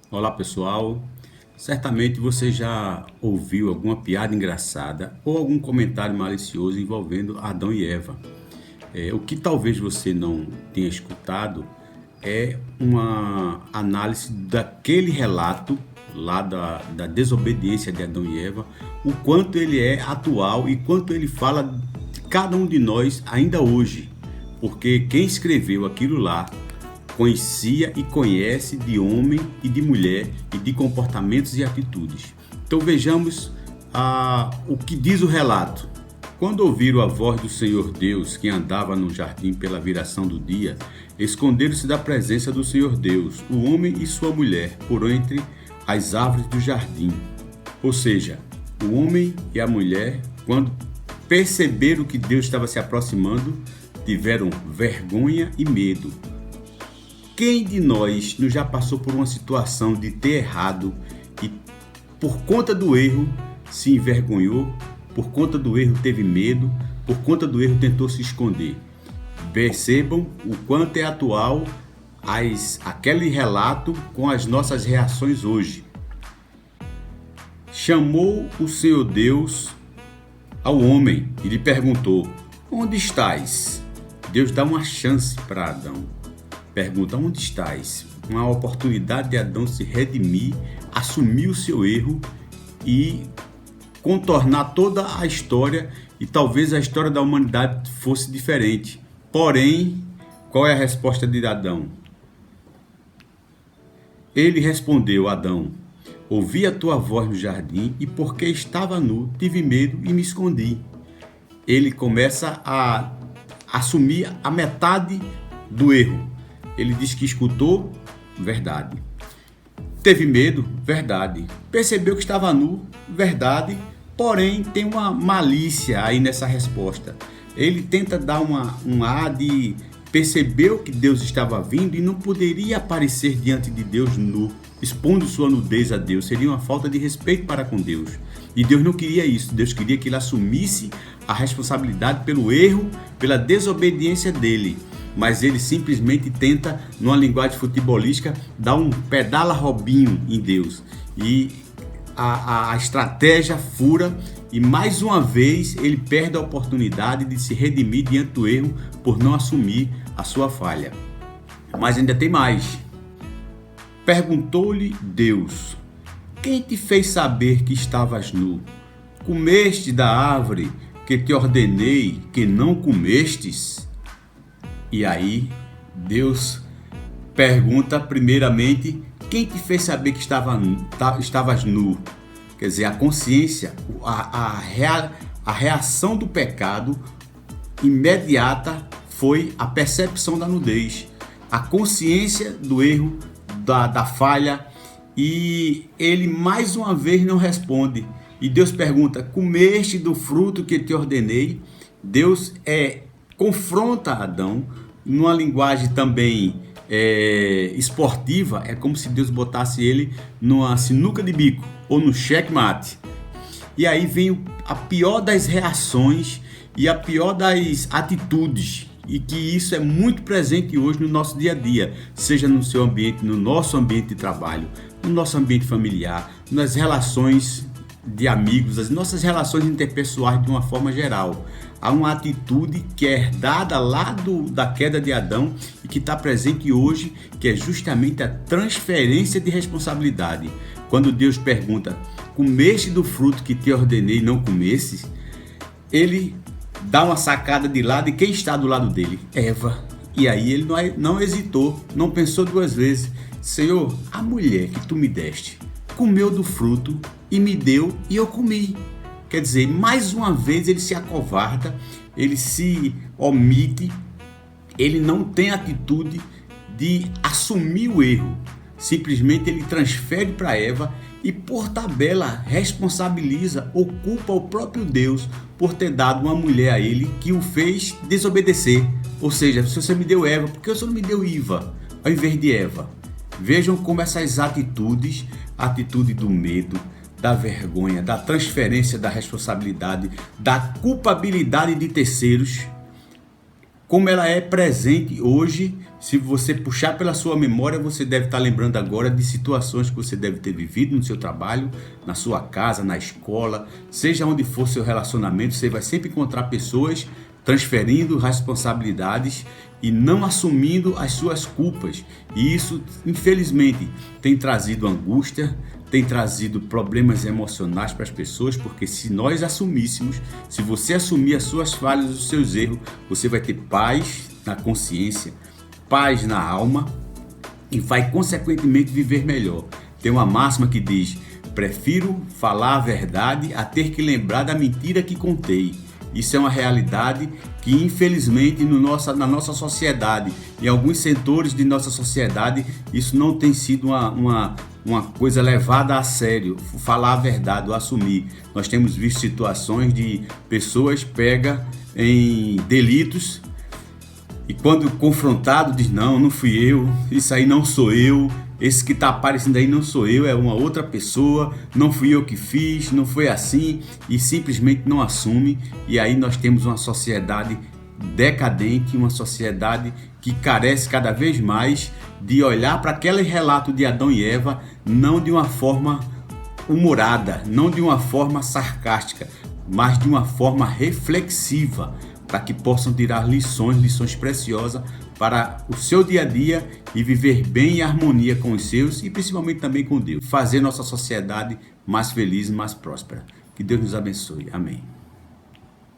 Olá pessoal, certamente você já ouviu alguma piada engraçada ou algum comentário malicioso envolvendo Adão e Eva. O que talvez você não tenha escutado é uma análise daquele relato lá da desobediência de Adão e Eva, o quanto ele é atual e quanto ele fala de cada um de nós ainda hoje, porque quem escreveu aquilo lá conhecia e conhece de homem e de mulher e de comportamentos e atitudes. Então vejamos o que diz o relato. Quando ouviram a voz do Senhor Deus que andava no jardim pela viração do dia, esconderam-se da presença do Senhor Deus, o homem e sua mulher, por entre as árvores do jardim. Ou seja, o homem e a mulher, quando perceberam que Deus estava se aproximando, tiveram vergonha e medo. Quem de nós não já passou por uma situação de ter errado e por conta do erro se envergonhou, por conta do erro teve medo, por conta do erro tentou se esconder? Percebam o quanto é atual aquele relato com as nossas reações hoje. Chamou o Senhor Deus ao homem e lhe perguntou: onde estás? Deus dá uma chance para Adão. Pergunta: onde estás? Uma oportunidade de Adão se redimir, assumir o seu erro e contornar toda a história, e talvez a história da humanidade fosse diferente. Porém, qual é a resposta de Adão? Ele respondeu: Adão, ouvi a tua voz no jardim e porque estava nu, tive medo e me escondi. Ele começa a assumir a metade do erro. Ele diz que escutou, verdade. Teve medo, verdade. Percebeu que estava nu, verdade. Porém, tem uma malícia aí nessa resposta. Ele tenta dar um ar de percebeu que Deus estava vindo e não poderia aparecer diante de Deus nu, expondo sua nudez a Deus. Seria uma falta de respeito para com Deus. E Deus não queria isso. Deus queria que ele assumisse a responsabilidade pelo erro, pela desobediência dele. Mas ele simplesmente tenta, numa linguagem futebolística, dar um pedala Robinho em Deus. E a estratégia fura e mais uma vez ele perde a oportunidade de se redimir diante do erro por não assumir a sua falha. Mas ainda tem mais. Perguntou-lhe Deus: quem te fez saber que estavas nu? Comeste da árvore que te ordenei que não comestes? E aí, Deus pergunta primeiramente: quem te fez saber que estavas nu? Quer dizer, a consciência, a reação do pecado imediata foi a percepção da nudez, a consciência do erro, da falha, e ele mais uma vez não responde. E Deus pergunta: comeste do fruto que te ordenei? Deus confronta Adão numa linguagem também esportiva. É como se Deus botasse ele numa sinuca de bico ou no checkmate. E aí vem a pior das reações e a pior das atitudes, e que isso é muito presente hoje no nosso dia a dia, seja no seu ambiente, no nosso ambiente de trabalho, no nosso ambiente familiar, nas relações de amigos, as nossas relações interpessoais de uma forma geral. Há uma atitude que é herdada lá da queda de Adão e que está presente hoje, que é justamente a transferência de responsabilidade. Quando Deus pergunta: comeste do fruto que te ordenei, não comestes? Ele dá uma sacada de lado, e quem está do lado dele? Eva. E aí ele não hesitou, não pensou duas vezes: Senhor, a mulher que tu me deste comeu do fruto e me deu e eu comi. Quer dizer, mais uma vez ele se acovarda, ele se omite, ele não tem atitude de assumir o erro. Simplesmente ele transfere para Eva e, por tabela, responsabiliza ou culpa o próprio Deus por ter dado uma mulher a ele que o fez desobedecer. Ou seja, se você me deu Eva, por que você não me deu Iva ao invés de Eva? Vejam como essas atitudes, a atitude do medo, da vergonha, da transferência da responsabilidade, da culpabilidade de terceiros, como ela é presente hoje Se você puxar pela sua memória, você deve estar lembrando agora de situações que você deve ter vivido no seu trabalho, na sua casa, na escola, seja onde for seu relacionamento, você vai sempre encontrar pessoas transferindo responsabilidades e não assumindo as suas culpas. E isso, infelizmente, tem trazido angústia, tem trazido problemas emocionais para as pessoas, porque se nós assumíssemos, se você assumir as suas falhas, os seus erros, você vai ter paz na consciência, paz na alma e vai consequentemente viver melhor. Tem uma máxima que diz: prefiro falar a verdade a ter que lembrar da mentira que contei. Isso é uma realidade que infelizmente na nossa sociedade, em alguns setores de nossa sociedade, isso não tem sido uma coisa levada a sério, falar a verdade ou assumir. Nós temos visto situações de pessoas pegas em delitos e quando confrontado diz: não fui eu, isso aí não sou eu, esse que está aparecendo aí não sou eu, é uma outra pessoa, não fui eu que fiz, não foi assim, e simplesmente não assume. E aí nós temos uma sociedade decadente, uma sociedade que carece cada vez mais de olhar para aquele relato de Adão e Eva não de uma forma humorada, não de uma forma sarcástica, mas de uma forma reflexiva, para que possam tirar lições preciosas para o seu dia a dia e viver bem em harmonia com os seus e principalmente também com Deus. Fazer nossa sociedade mais feliz e mais próspera. Que Deus nos abençoe. Amém.